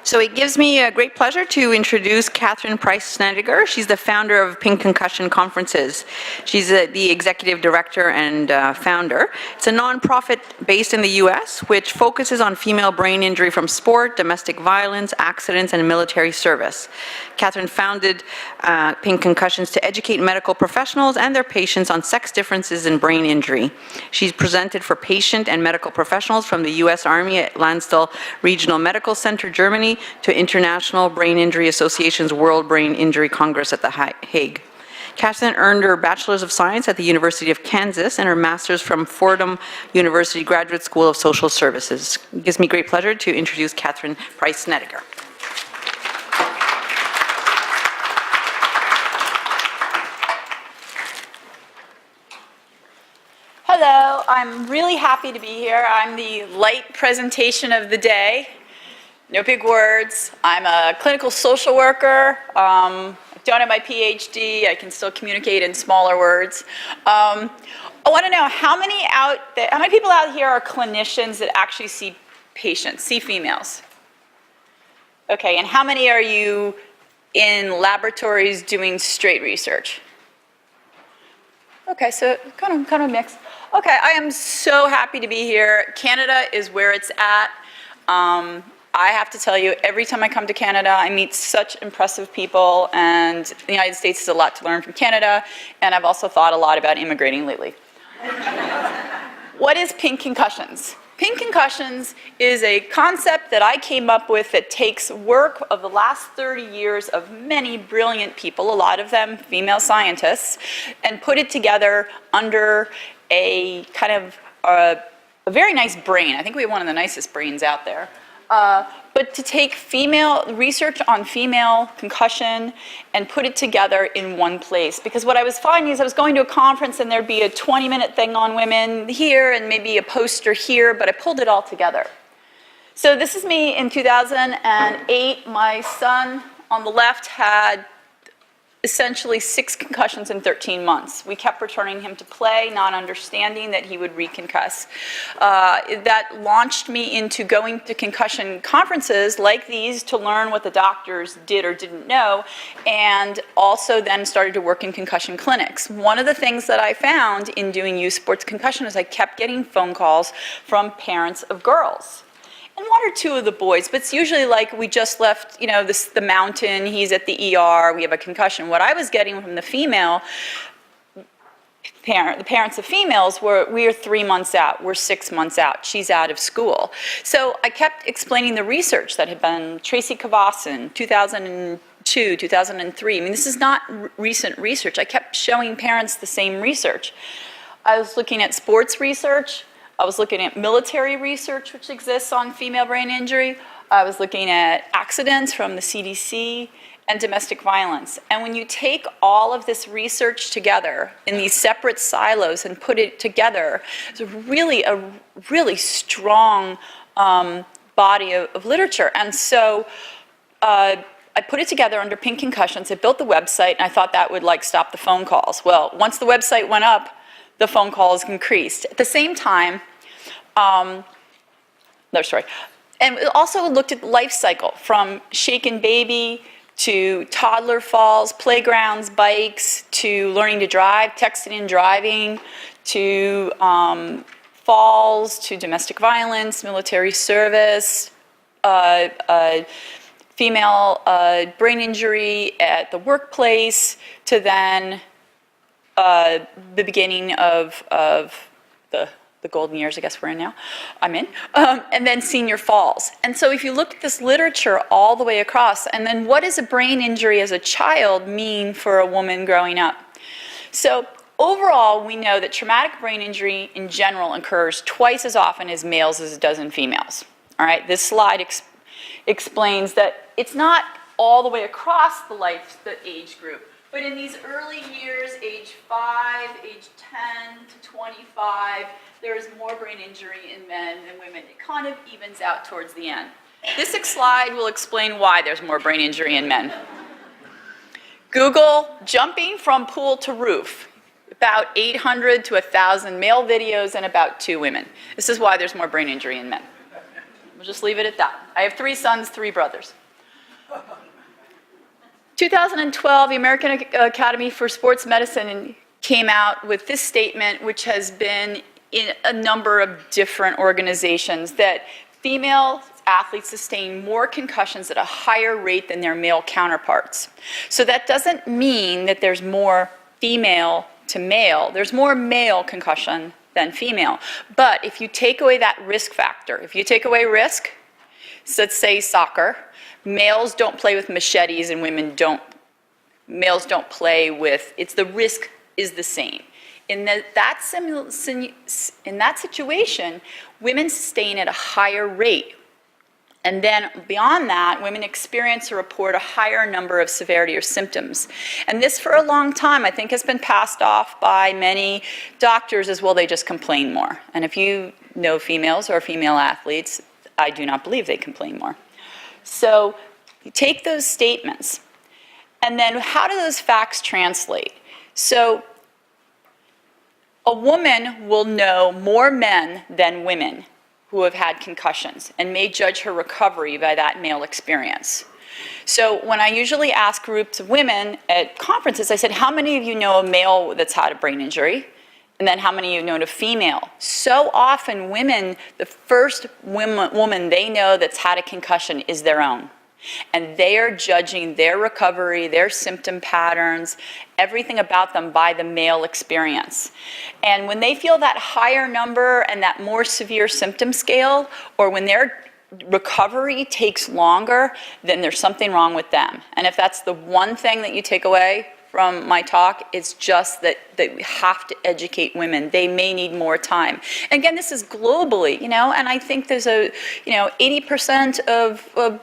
So it gives me a great pleasure to introduce Katherine Snedaker. She's the founder of Pink Concussion Conferences. She's the executive director and founder. It's a nonprofit based in the US, which focuses on female brain injury from sport, domestic violence, accidents, and military service. Katherine founded Pink Concussions to educate medical professionals and their patients on sex differences in brain injury. She's presented for patient and medical professionals from the US Army at Landstuhl Regional Medical Center, Germany, to International Brain Injury Association's World Brain Injury Congress at The Hague. Katherine earned her Bachelor's of Science at the University of Kansas and her Master's from Fordham University Graduate School of Social Services. It gives me great pleasure to introduce Katherine Snedaker. Hello, I'm really happy to be here. I'm the light presentation of the day. No big words. I'm a clinical social worker. I don't have my PhD. I can still communicate in smaller words. I want to know how many people out here are clinicians that actually see patients, see females? Okay, and how many are you in laboratories doing straight research? Okay, so kind of a mix. Okay, I am so happy to be here. Canada is where it's at. I have to tell you, every time I come to Canada, I meet such impressive people, and the United States has a lot to learn from Canada, and I've also thought a lot about immigrating lately. What is Pink Concussions? Pink Concussions is a concept that I came up with that takes work of the last 30 years of many brilliant people, a lot of them female scientists, and put it together under a kind of a very nice brain. I think we have one of the nicest brains out there. But to take research on female concussion and put it together in one place. Because what I was finding is I was going to a conference and there'd be a 20-minute thing on women here and maybe a poster here, but I pulled it all together. So this is me in 2008. My son on the left had essentially 6 concussions in 13 months. We kept returning him to play, not understanding that he would reconcuss. That launched me into going to concussion conferences like these to learn what the doctors did or didn't know, and also then started to work in concussion clinics. One of the things that I found in doing youth sports concussion is I kept getting phone calls from parents of girls. And 1 or 2 of the boys, but it's usually like we just left, the mountain, he's at the ER, we have a concussion. What I was getting from the female the parents of females we are 3 months out, we're 6 months out, she's out of school. So I kept explaining the research that had been Tracy Kavasin, 2002, 2003. I mean, this is not recent research. I kept showing parents the same research. I was looking at sports research. I was looking at military research, which exists on female brain injury. I was looking at accidents from the CDC and domestic violence. And when you take all of this research together in these separate silos and put it together, it's a really strong body of literature. And so I put it together under Pink Concussions. I built the website, and I thought that would stop the phone calls. Well, once the website went up, the phone calls increased. At the same time, and we also looked at the life cycle from shaken baby to toddler falls, playgrounds, bikes, to learning to drive, texting and driving, to falls, to domestic violence, military service, female brain injury at the workplace, to then the beginning of the golden years, I guess we're in now, and then senior falls. And so if you look at this literature all the way across, and then what does a brain injury as a child mean for a woman growing up? So overall, we know that traumatic brain injury in general occurs twice as often as males as it does in females. All right, this slide explains that it's not all the way across the age group. But in these early years, age 5, age 10 to 25, there is more brain injury in men than women. It kind of evens out towards the end. This slide will explain why there's more brain injury in men. Google jumping from pool to roof. About 800 to 1,000 male videos and about 2 women. This is why there's more brain injury in men. We'll just leave it at that. I have 3 sons, 3 brothers. 2012, the American Academy for Sports Medicine came out with this statement, which has been in a number of different organizations, that female athletes sustain more concussions at a higher rate than their male counterparts. So that doesn't mean that there's more female to male. There's more male concussion than female. But if you take away that risk factor, if you take away risk, so let's say soccer, males don't play with machetes and women don't. Males don't play with, it's the risk is the same. In that situation, women sustain at a higher rate. And then beyond that, women experience or report a higher number of severity or symptoms. And this for a long time, I think, has been passed off by many doctors as, well, they just complain more. And if you know females or female athletes, I do not believe they complain more. So you take those statements, and then how do those facts translate? So a woman will know more men than women who have had concussions and may judge her recovery by that male experience. So when I usually ask groups of women at conferences, I said, how many of you know a male that's had a brain injury? And then how many of you know a female? So often women, the first woman they know that's had a concussion is their own. And they are judging their recovery, their symptom patterns, everything about them by the male experience. And when they feel that higher number and that more severe symptom scale, or when their recovery takes longer, then there's something wrong with them. And if that's the one thing that you take away from my talk, it's just that we have to educate women. They may need more time. And again, this is globally, and I think there's 80% of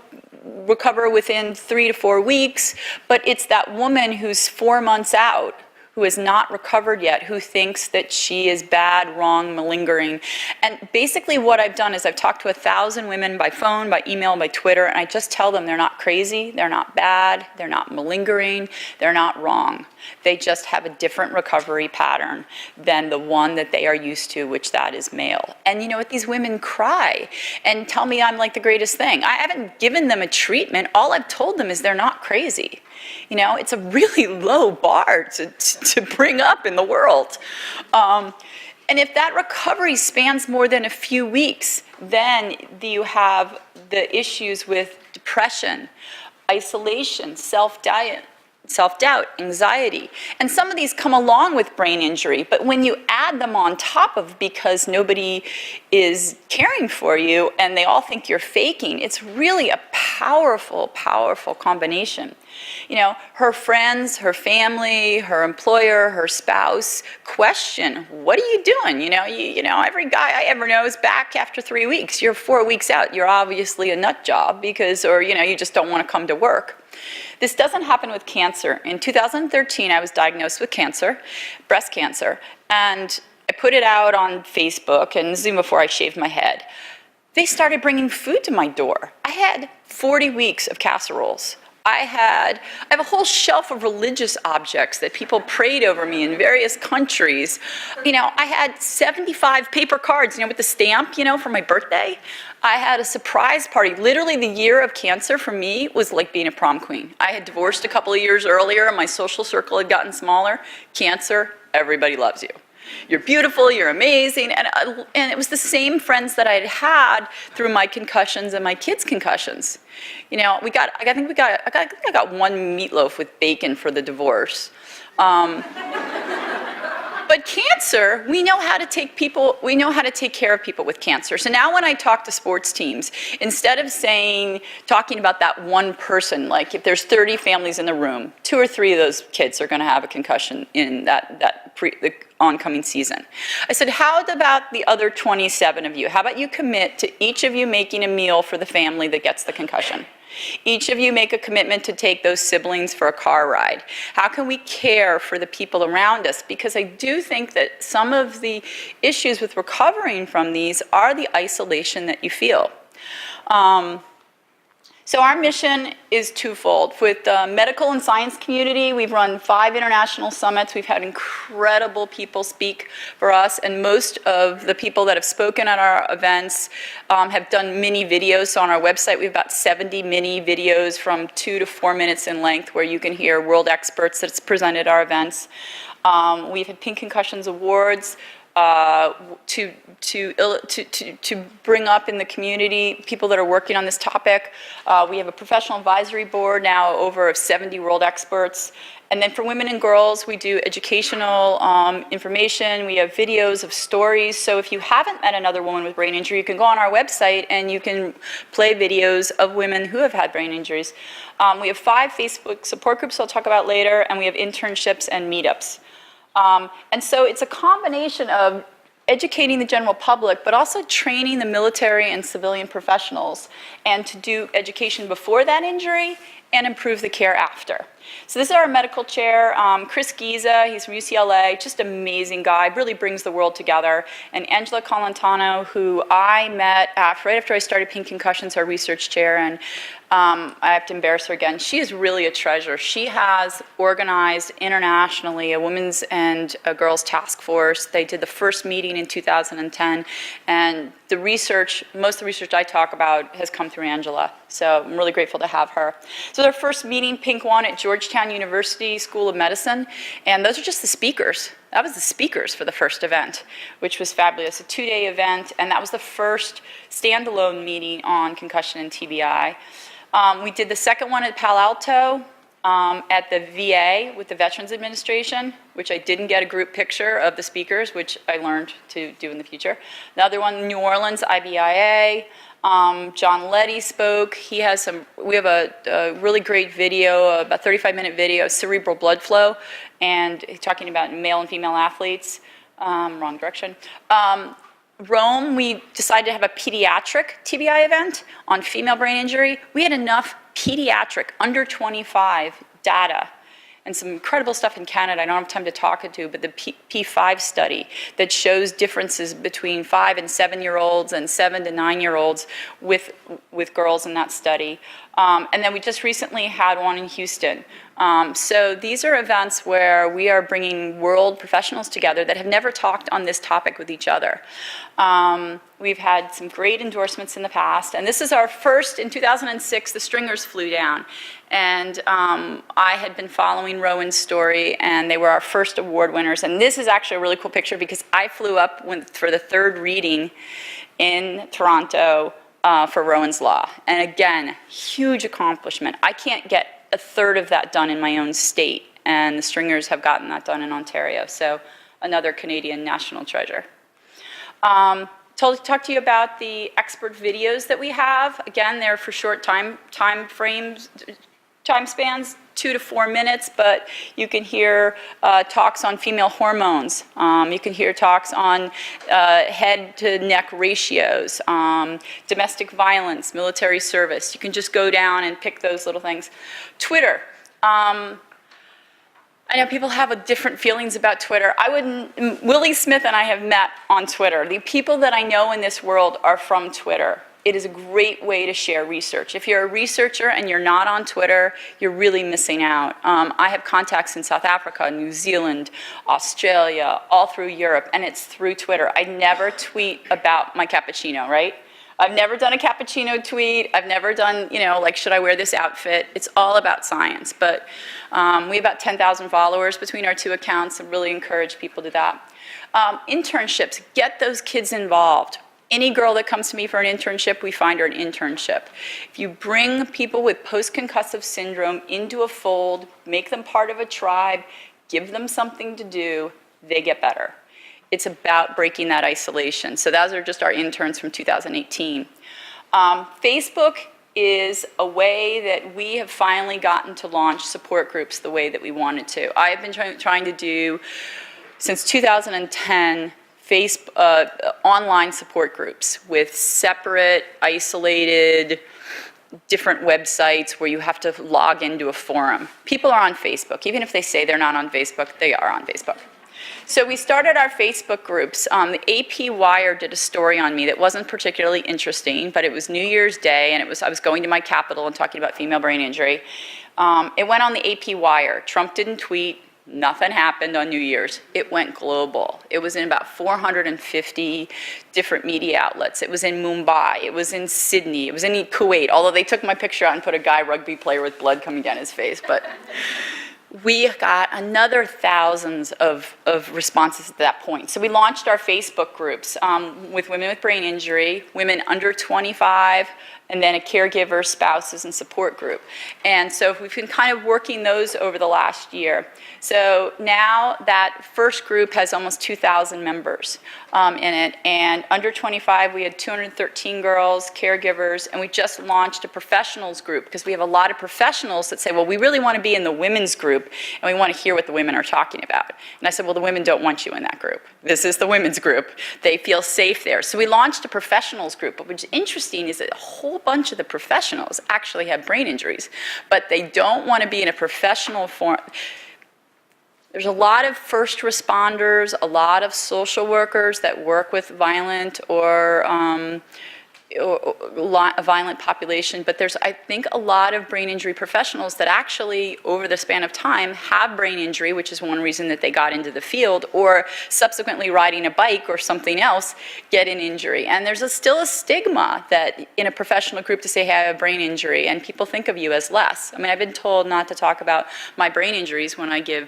recover within 3 to 4 weeks, but it's that woman who's 4 months out, who has not recovered yet, who thinks that she is bad, wrong, malingering. And basically what I've done is I've talked to 1,000 women by phone, by email, by Twitter, and I just tell them they're not crazy, they're not bad, they're not malingering, they're not wrong. They just have a different recovery pattern than the one that they are used to, which that is male. And you know what, these women cry and tell me I'm like the greatest thing. I haven't given them a treatment. All I've told them is they're not crazy. It's a really low bar to bring up in the world. And if that recovery spans more than a few weeks, then you have the issues with depression, isolation, self-doubt, anxiety. And some of these come along with brain injury, but when you add them on top of because nobody is caring for you and they all think you're faking, it's really a powerful, powerful combination. Her friends, her family, her employer, her spouse question, what are you doing? Every guy I ever know is back after 3 weeks. You're 4 weeks out. You're obviously a nut job or you just don't want to come to work. This doesn't happen with cancer. In 2013, I was diagnosed with cancer, breast cancer, and I put it out on Facebook and Zoom before I shaved my head. They started bringing food to my door. I had 40 weeks of casseroles. I have a whole shelf of religious objects that people prayed over me in various countries. I had 75 paper cards, with the stamp, for my birthday. I had a surprise party. Literally the year of cancer for me was like being a prom queen. I had divorced a couple of years earlier and my social circle had gotten smaller. Cancer, everybody loves you. You're beautiful, you're amazing. And it was the same friends that I'd had through my concussions and my kids' concussions. I got one meatloaf with bacon for the divorce. But cancer, we know how to take care of people with cancer. So now when I talk to sports teams, instead of talking about that one person, like if there's 30 families in the room, 2 or 3 of those kids are going to have a concussion in the oncoming season. I said, how about the other 27 of you? How about you commit to each of you making a meal for the family that gets the concussion? Each of you make a commitment to take those siblings for a car ride. How can we care for the people around us? Because I do think that some of the issues with recovering from these are the isolation that you feel. So our mission is twofold. With the medical and science community, we've run 5 international summits. We've had incredible people speak for us, and most of the people that have spoken at our events have done mini videos. So on our website, we have about 70 mini videos from 2 to 4 minutes in length where you can hear world experts that's presented at our events. We've had Pink Concussions Awards to bring up in the community people that are working on this topic. We have a professional advisory board now over 70 world experts. And then for women and girls, we do educational information. We have videos of stories. So if you haven't met another woman with brain injury, you can go on our website and you can play videos of women who have had brain injuries. We have 5 Facebook support groups I'll talk about later, and we have internships and meetups. And so it's a combination of educating the general public, but also training the military and civilian professionals, and to do education before that injury and improve the care after. So this is our medical chair, Chris Giza, he's from UCLA, just amazing guy, really brings the world together. And Angela Colantano, who I met right after I started Pink Concussions, our research chair, and I have to embarrass her again. She is really a treasure. She has organized internationally a women's and a girls task force. They did the first meeting in 2010, and the research, most of the research I talk about has come through Angela. So I'm really grateful to have her. So their first meeting, Pink won at Georgetown University School of Medicine, and those are just the speakers. That was the speakers for the first event, which was fabulous, a 2-day event, and that was the first standalone meeting on concussion and TBI. We did the second one at Palo Alto at the VA with the Veterans Administration, which I didn't get a group picture of the speakers, which I learned to do in the future. The other one, New Orleans, IBIA. John Letty spoke. He has we have a really great video, about 35-minute video of cerebral blood flow, and talking about male and female athletes. Wrong direction. Rome, we decided to have a pediatric TBI event on female brain injury. We had enough pediatric, under 25 data, and some incredible stuff in Canada I don't have time to talk to, but the P5 study that shows differences between 5 and 7-year-olds and 7 to 9-year-olds with girls in that study. And then we just recently had one in Houston. So these are events where we are bringing world professionals together that have never talked on this topic with each other. We've had some great endorsements in the past, and this is our first, in 2006, the Stringers flew down. And I had been following Rowan's story, and they were our first award winners. And this is actually a really cool picture because I flew up for the 3rd reading in Toronto for Rowan's Law. And again, huge accomplishment. I can't get a third of that done in my own state, and the Stringers have gotten that done in Ontario. So another Canadian national treasure. Talk to you about the expert videos that we have. Again, they're for short time spans, 2 to 4 minutes, but you can hear talks on female hormones. You can hear talks on head to neck ratios, domestic violence, military service. You can just go down and pick those little things. Twitter. I know people have different feelings about Twitter. Willie Smith and I have met on Twitter. The people that I know in this world are from Twitter. It is a great way to share research. If you're a researcher and you're not on Twitter, you're really missing out. I have contacts in South Africa, New Zealand, Australia, all through Europe, and it's through Twitter. I never tweet about my cappuccino, right? I've never done a cappuccino tweet. I've never done, like, should I wear this outfit? It's all about science. But we have about 10,000 followers between our 2 accounts, and really encourage people to do that. Internships, get those kids involved. Any girl that comes to me for an internship, we find her an internship. If you bring people with post-concussive syndrome into a fold, make them part of a tribe, give them something to do, they get better. It's about breaking that isolation. So those are just our interns from 2018. Facebook is a way that we have finally gotten to launch support groups the way that we wanted to. I have been trying to do, since 2010, online support groups with separate, isolated, different websites where you have to log into a forum. People are on Facebook. Even if they say they're not on Facebook, they are on Facebook. So we started our Facebook groups. The AP Wire did a story on me that wasn't particularly interesting, but it was New Year's Day, and I was going to my capital and talking about female brain injury. It went on the AP Wire. Trump didn't tweet. Nothing happened on New Year's. It went global. It was in about 450 different media outlets. It was in Mumbai. It was in Sydney. It was in Kuwait, although they took my picture out and put a guy rugby player with blood coming down his face. But we got another thousands of responses at that point. So we launched our Facebook groups with women with brain injury, women under 25, and then a caregiver, spouses, and support group. And so we've been kind of working those over the last year. So now that first group has almost 2,000 members in it. And under 25, we had 213 girls, caregivers, and we just launched a professionals group because we have a lot of professionals that say, well, we really want to be in the women's group, and we want to hear what the women are talking about. And I said, well, the women don't want you in that group. This is the women's group. They feel safe there. So we launched a professionals group, but what's interesting is that a whole bunch of the professionals actually have brain injuries, but they don't want to be in a professional form. There's a lot of first responders, a lot of social workers that work with violent or a violent population, but there's, I think, a lot of brain injury professionals that actually, over the span of time, have brain injury, which is one reason that they got into the field, or subsequently riding a bike or something else, get an injury. And there's still a stigma that in a professional group to say, hey, I have a brain injury, and people think of you as less. I mean, I've been told not to talk about my brain injuries when I give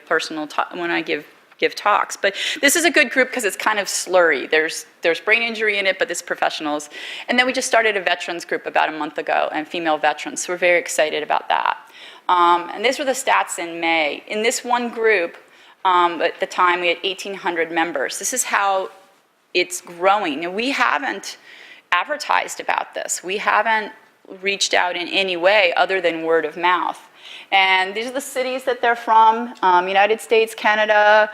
give talks. But this is a good group because it's kind of slurry. There's brain injury in it, but it's professionals. And then we just started a veterans group about a month ago, and female veterans, so we're very excited about that. And these were the stats in May. In this one group, at the time, we had 1,800 members. This is how it's growing. And we haven't advertised about this. We haven't reached out in any way other than word of mouth. And these are the cities that they're from: United States, Canada,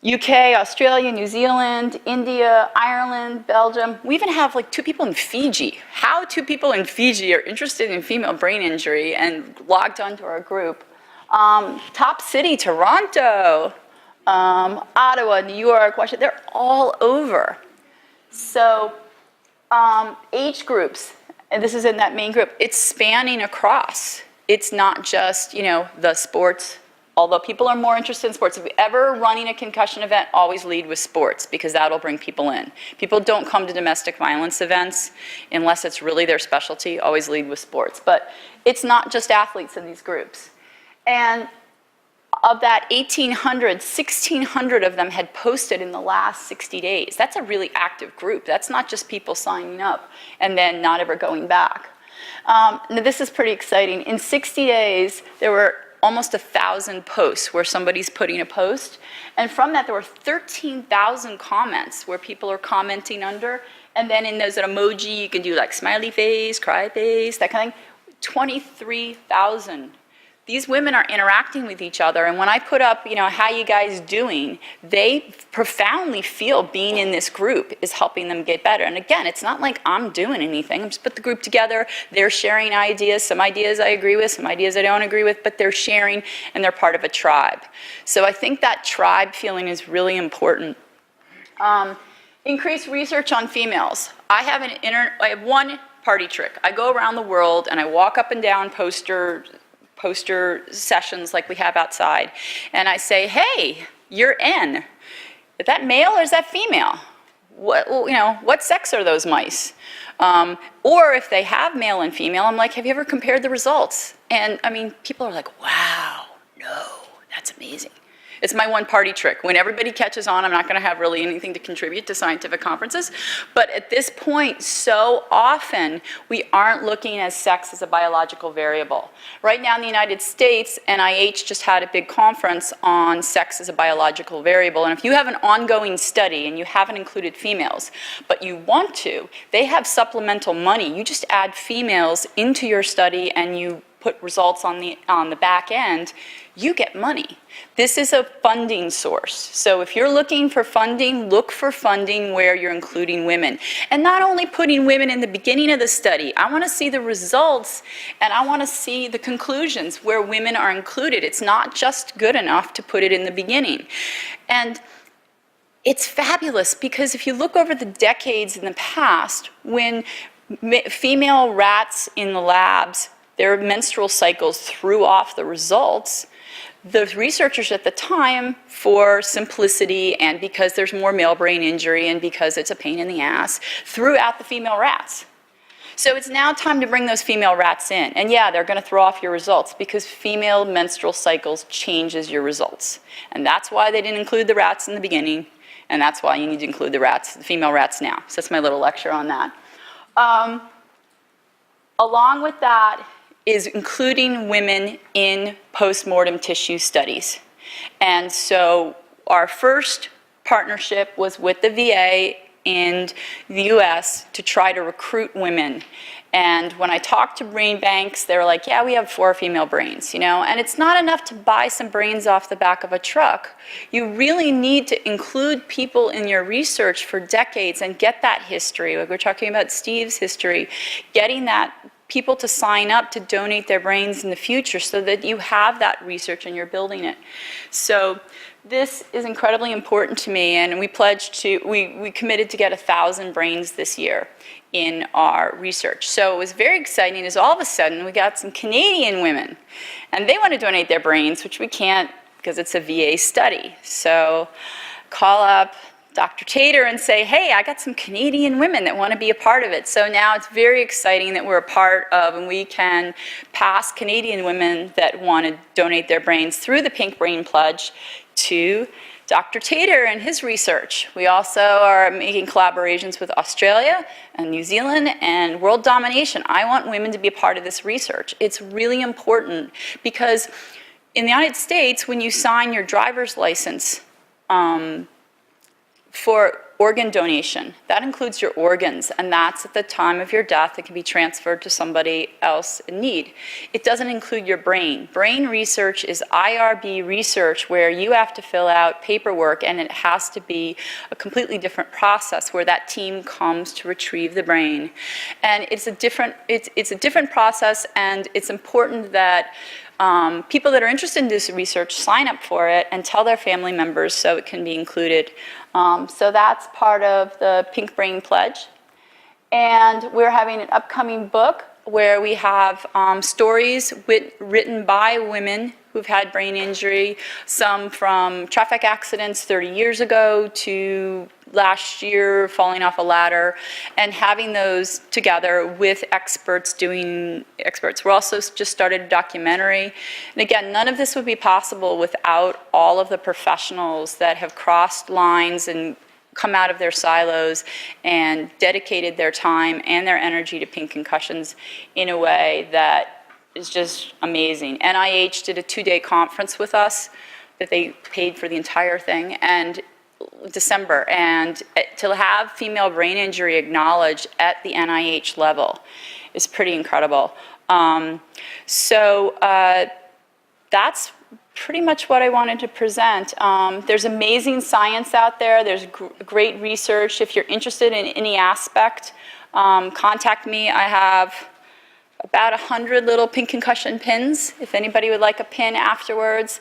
UK, Australia, New Zealand, India, Ireland, Belgium. We even have like 2 people in Fiji. How 2 people in Fiji are interested in female brain injury and logged onto our group. Top city, Toronto, Ottawa, New York, Washington, they're all over. So age groups, and this is in that main group, it's spanning across. It's not just, the sports, although people are more interested in sports. If you're ever running a concussion event, always lead with sports because that'll bring people in. People don't come to domestic violence events unless it's really their specialty. Always lead with sports. But it's not just athletes in these groups. And of that 1,800, 1,600 of them had posted in the last 60 days. That's a really active group. That's not just people signing up and then not ever going back. Now this is pretty exciting. In 60 days, there were almost 1,000 posts where somebody's putting a post. And from that, there were 13,000 comments where people are commenting under. And then in those emoji, you can do like smiley face, cry face, that kind of thing. 23,000. These women are interacting with each other, and when I put up, how you guys doing, they profoundly feel being in this group is helping them get better. And again, it's not like I'm doing anything. I'm just put the group together. They're sharing ideas. Some ideas I agree with, some ideas I don't agree with, but they're sharing, and they're part of a tribe. So I think that tribe feeling is really important. Increase research on females. I have one party trick. I go around the world, and I walk up and down poster sessions like we have outside, and I say, hey, you're N. Is that male or is that female? What sex are those mice? Or if they have male and female, I'm like, have you ever compared the results? And people are like, wow, no, that's amazing. It's my one party trick. When everybody catches on, I'm not going to have really anything to contribute to scientific conferences. But at this point, so often, we aren't looking at sex as a biological variable. Right now in the United States, NIH just had a big conference on sex as a biological variable. And if you have an ongoing study and you haven't included females, but you want to, they have supplemental money. You just add females into your study and you put results on the back end, you get money. This is a funding source. So if you're looking for funding, look for funding where you're including women. And not only putting women in the beginning of the study, I want to see the results and I want to see the conclusions where women are included. It's not just good enough to put it in the beginning. And it's fabulous because if you look over the decades in the past, when female rats in the labs, their menstrual cycles threw off the results, the researchers at the time, for simplicity and because there's more male brain injury and because it's a pain in the ass, threw out the female rats. So it's now time to bring those female rats in. And yeah, they're going to throw off your results because female menstrual cycles changes your results. And that's why they didn't include the rats in the beginning. And that's why you need to include the rats, the female rats now. So that's my little lecture on that. Along with that is including women in postmortem tissue studies. And so our first partnership was with the VA in the US to try to recruit women. And when I talked to brain banks, they were like, yeah, we have 4 female brains, you know, and it's not enough to buy some brains off the back of a truck. You really need to include people in your research for decades and get that history. Like we're talking about Steve's history, getting that people to sign up to donate their brains in the future so that you have that research and you're building it. So this is incredibly important to me, and we pledged to, we committed to get 1,000 brains this year in our research. So it was very exciting as all of a sudden we got some Canadian women and they want to donate their brains, which we can't because it's a VA study. So call up Dr. Tater and say, hey, I got some Canadian women that want to be a part of it. So now it's very exciting that we're a part of, and we can pass Canadian women that want to donate their brains through the Pink Brain Pledge to Dr. Tater and his research. We also are making collaborations with Australia and New Zealand and World Domination. I want women to be a part of this research. It's really important because in the United States, when you sign your driver's license, for organ donation, that includes your organs, and that's at the time of your death. It can be transferred to somebody else in need. It doesn't include your brain. Brain research is IRB research where you have to fill out paperwork, and it has to be a completely different process where that team comes to retrieve the brain. And it's a different process, and it's important that people that are interested in this research sign up for it and tell their family members so it can be included. So that's part of the Pink Brain Pledge. And we're having an upcoming book where we have stories written by women who've had brain injury, some from traffic accidents 30 years ago to last year falling off a ladder, and having those together with experts. We're also just started a documentary. And again, none of this would be possible without all of the professionals that have crossed lines and come out of their silos and dedicated their time and their energy to Pink Concussions in a way that is just amazing. NIH did a 2-day conference with us that they paid for the entire thing, and December, and to have female brain injury acknowledged at the NIH level is pretty incredible. That's pretty much what I wanted to present. There's amazing science out there. There's great research. If you're interested in any aspect, contact me. I have about 100 little Pink Concussion pins, if anybody would like a pin afterwards.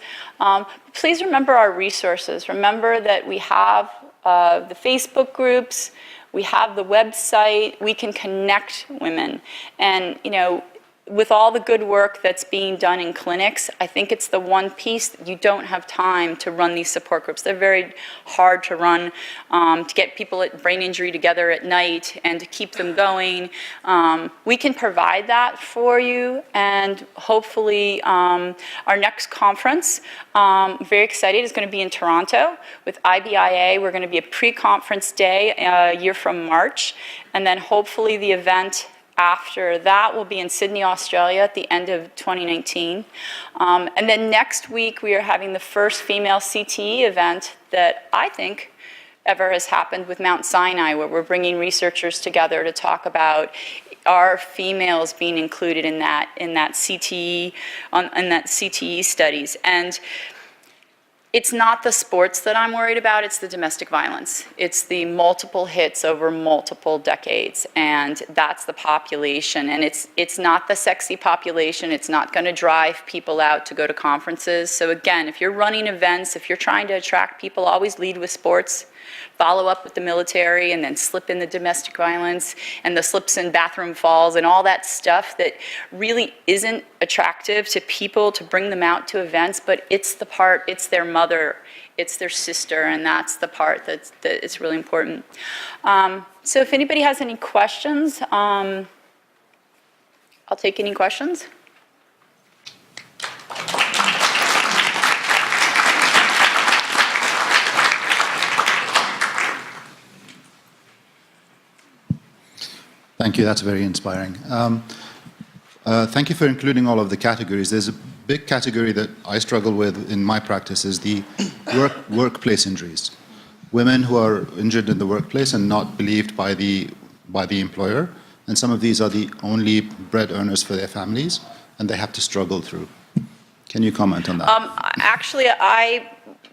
Please remember our resources. Remember that we have the Facebook groups, we have the website, we can connect women. And, you know, with all the good work that's being done in clinics, I think it's the one piece that you don't have time to run these support groups. They're very hard to run, to get people at brain injury together at night and to keep them going. We can provide that for you, and hopefully our next conference, very excited, is going to be in Toronto with IBIA. We're going to be a pre-conference day a year from March, and then hopefully the event after that will be in Sydney, Australia at the end of 2019. And then next week we are having the first female CTE event that I think ever has happened with Mount Sinai, where we're bringing researchers together to talk about are females being included in that CTE studies. And it's not the sports that I'm worried about, it's the domestic violence. It's the multiple hits over multiple decades, and that's the population. And it's not the sexy population, it's not gonna drive people out to go to conferences. So again, if you're running events, if you're trying to attract people, always lead with sports, follow up with the military, and then slip in the domestic violence and the slips and bathroom falls and all that stuff that really isn't attractive to people to bring them out to events, but it's the part, it's their mother, it's their sister, and that's the part that it's really important. So if anybody has any questions, I'll take any questions. Thank you, that's very inspiring. Thank you for including all of the categories. There's a big category that I struggle with in my practice is the workplace injuries. Women who are injured in the workplace and not believed by the employer, and some of these are the only bread earners for their families, and they have to struggle through. Can you comment on that? Actually, I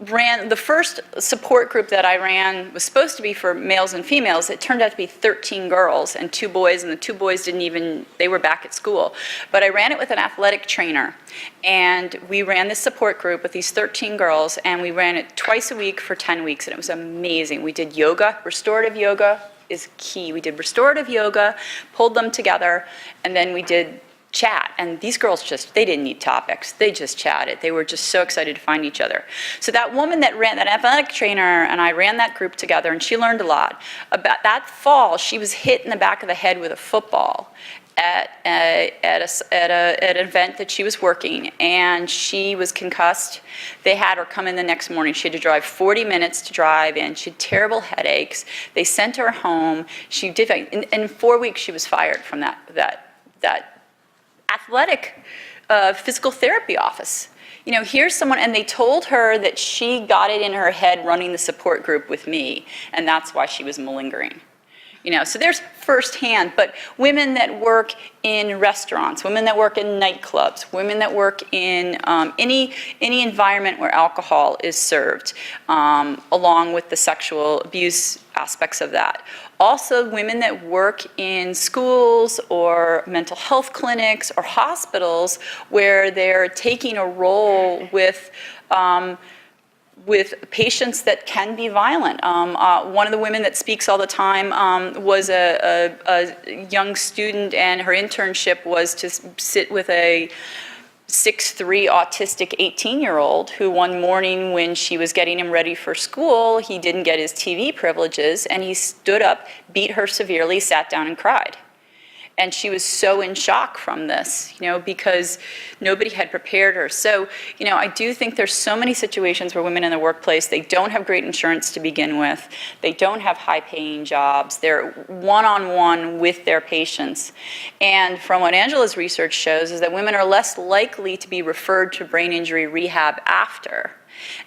ran, the first support group that I ran was supposed to be for males and females. It turned out to be 13 girls and 2 boys, and the 2 boys didn't even, they were back at school. But I ran it with an athletic trainer, and we ran this support group with these 13 girls, and we ran it twice a week for 10 weeks, and it was amazing. We did yoga, restorative yoga is key. We did restorative yoga, pulled them together, and then we did chat, and these girls just, they didn't need topics, they just chatted. They were just so excited to find each other. So that woman that ran, that athletic trainer, and I ran that group together, and she learned a lot. About that fall, she was hit in the back of the head with a football at an event that she was working, and she was concussed. They had her come in the next morning. She had to drive 40 minutes to drive in. She had terrible headaches. They sent her home. She did, in 4 weeks, she was fired from that athletic physical therapy office. You know, here's someone, and they told her that she got it in her head running the support group with me, and that's why she was malingering. You know, so there's firsthand, but women that work in restaurants, women that work in nightclubs, women that work in any environment where alcohol is served, along with the sexual abuse aspects of that. Also, women that work in schools or mental health clinics or hospitals where they're taking a role with patients that can be violent. One of the women that speaks all the time was a young student, and her internship was to sit with a 6'3" autistic 18-year-old who one morning when she was getting him ready for school, he didn't get his TV privileges, and he stood up, beat her severely, sat down and cried. And she was so in shock from this, you know, because nobody had prepared her. So, you know, I do think there's so many situations where women in the workplace, they don't have great insurance to begin with. They don't have high-paying jobs. They're one-on-one with their patients. And from what Angela's research shows is that women are less likely to be referred to brain injury rehab after.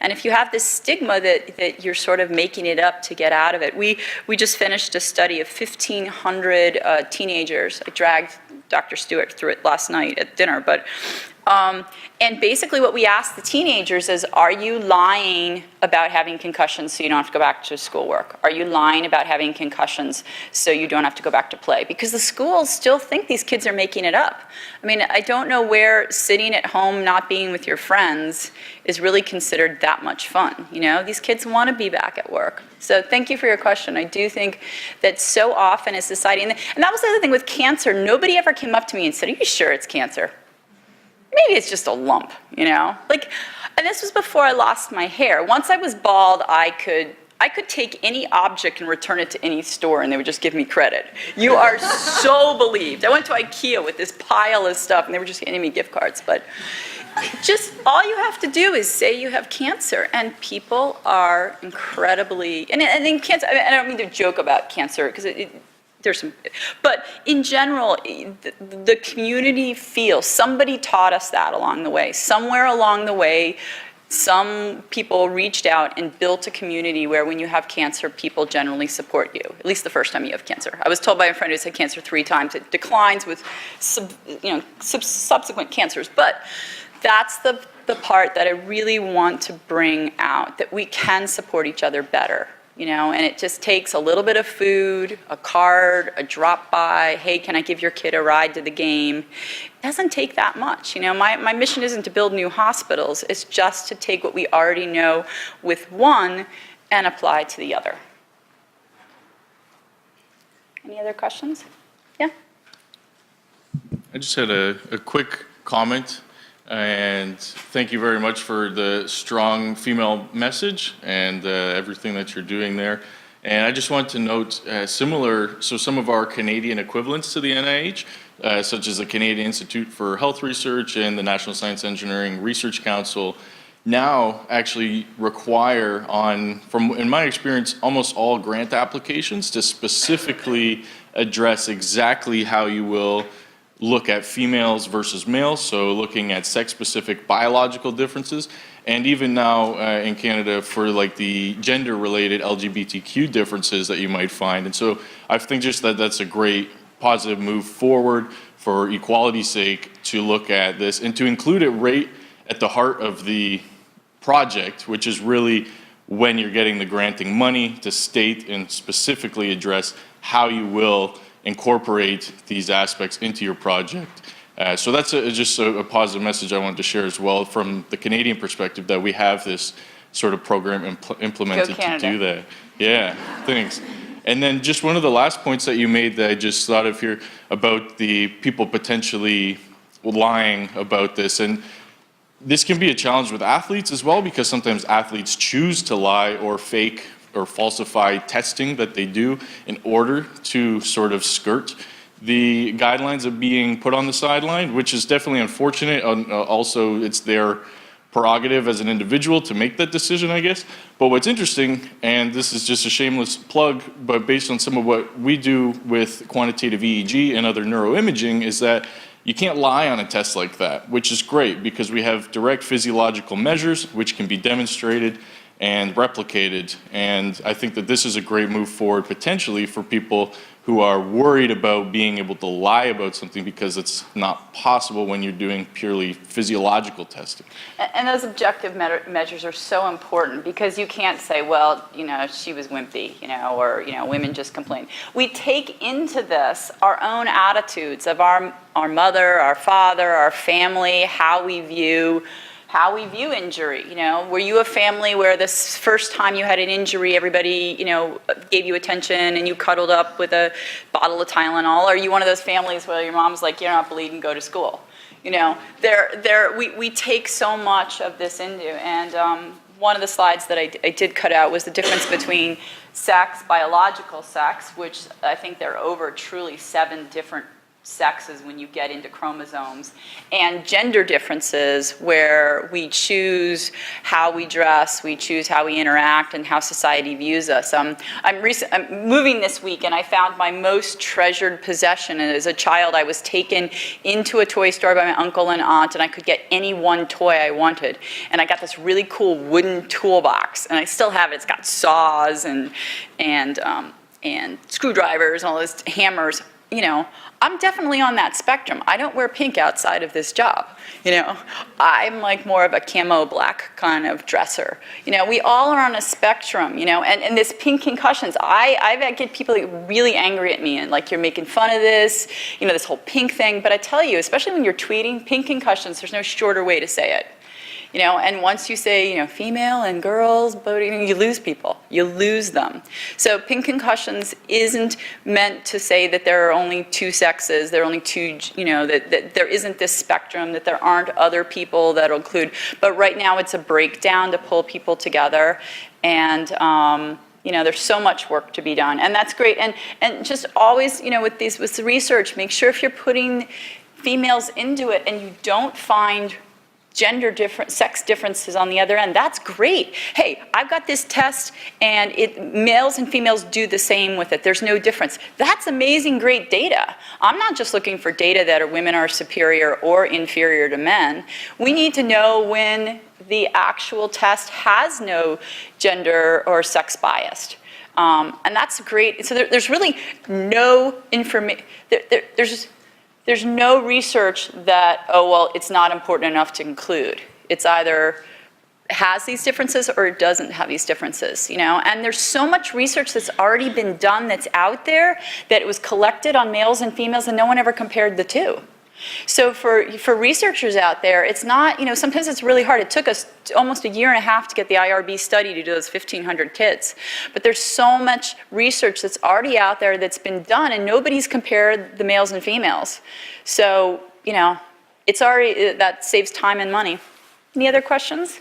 And if you have this stigma that you're sort of making it up to get out of it, we just finished a study of 1,500 teenagers. I dragged Dr. Stewart through it last night at dinner, but and basically what we asked the teenagers is, are you lying about having concussions so you don't have to go back to schoolwork? Are you lying about having concussions so you don't have to go back to play? Because the schools still think these kids are making it up. I mean, I don't know where sitting at home not being with your friends is really considered that much fun. You know, these kids want to be back at work. So thank you for your question. I do think that so often as society, and that was the other thing with cancer, nobody ever came up to me and said, are you sure it's cancer? Maybe it's just a lump, you know? Like, and this was before I lost my hair. Once I was bald, I could take any object and return it to any store and they would just give me credit. You are so believed. I went to IKEA with this pile of stuff and they were just handing me gift cards. But just all you have to do is say you have cancer, and people are incredibly, and I think cancer, I don't mean to joke about cancer because there's some, but in general, the community feels, somebody taught us that along the way. Somewhere along the way, Some people reached out and built a community where when you have cancer, people generally support you, at least the first time you have cancer. I was told by a friend who's had cancer 3 times. It declines with subsequent cancers. But that's the part that I really want to bring out, that we can support each other better. And it just takes a little bit of food, a card, a drop by, hey, can I give your kid a ride to the game? It doesn't take that much. My mission isn't to build new hospitals, it's just to take what we already know with one and apply to the other. Any other questions? Yeah? I just had a quick comment, and thank you very much for the strong female message and everything that you're doing there. And I just want to note so some of our Canadian equivalents to the NIH, such as the Canadian Institute for Health Research and the National Science Engineering Research Council, now actually require in my experience, almost all grant applications to specifically address exactly how you will look at females versus males, so looking at sex-specific biological differences, and even now in Canada for like the gender-related LGBTQ differences that you might find. And so I think just that's a great positive move forward for equality's sake to look at this and to include it right at the heart of the project, which is really when you're getting the granting money to state and specifically address how you will incorporate these aspects into your project. So that's just a positive message I wanted to share as well from the Canadian perspective, that we have this sort of program implemented to do that. Yeah, thanks. And then just one of the last points that you made that I just thought of here about the people potentially lying about this. And this can be a challenge with athletes as well, because sometimes athletes choose to lie or fake or falsify testing that they do in order to sort of skirt the guidelines of being put on the sideline, which is definitely unfortunate. Also, it's their prerogative as an individual to make that decision, I guess. But what's interesting, and this is just a shameless plug, but based on some of what we do with quantitative EEG and other neuroimaging, is that you can't lie on a test like that, which is great because we have direct physiological measures which can be demonstrated and replicated. And I think that this is a great move forward potentially for people who are worried about being able to lie about something because it's not possible when you're doing purely physiological testing. And those objective measures are so important because you can't say, well, she was wimpy, or, women just complain. We take into this our own attitudes of our mother, our father, our family, how we view injury. Were you a family where this first time you had an injury, everybody, gave you attention and you cuddled up with a bottle of Tylenol? Or are you one of those families where your mom's like, you're not bleeding, go to school? We take so much of this into, and one of the slides that I did cut out was the difference between sex, biological sex, which I think there are over truly 7 different sexes when you get into chromosomes, and gender differences where we choose how we dress, we choose how we interact, and how society views us. I'm moving this week, and I found my most treasured possession. And as a child, I was taken into a toy store by my uncle and aunt, and I could get any one toy I wanted. And I got this really cool wooden toolbox, and I still have it. It's got saws and screwdrivers and all those hammers. I'm definitely on that spectrum. I don't wear pink outside of this job. I'm like more of a camo black kind of dresser. We all are on a spectrum, and this pink concussions, I get people really angry at me and like, you're making fun of this, this whole pink thing. But I tell you, especially when you're tweeting pink concussions, there's no shorter way to say it. And once you say, female and girls, you lose people. You lose them. So pink concussions isn't meant to say that there are only 2 sexes, there are only 2, that there isn't this spectrum, that there aren't other people that'll include. But right now it's a breakdown to pull people together. And, there's so much work to be done. And that's great. And just always, with the research, make sure if you're putting females into it and you don't find sex differences on the other end. That's great. Hey, I've got this test and males and females do the same with it. There's no difference. That's amazing, great data. I'm not just looking for data that women are superior or inferior to men. We need to know when the actual test has no gender or sex bias. And that's great. So there's really no information. There's no research that, oh, well, it's not important enough to include. It's either has these differences or it doesn't have these differences, you know? And there's so much research that's already been done that's out there that it was collected on males and females and no one ever compared the two. So for researchers out there, it's not, you know, sometimes it's really hard. It took us almost a year and a half to get the IRB study to do those 1,500 kids. But there's so much research that's already out there that's been done, and nobody's compared the males and females. So, you know, it's already, that saves time and money. Any other questions?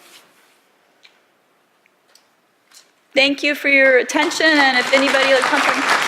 Thank you for your attention, and if anybody comes from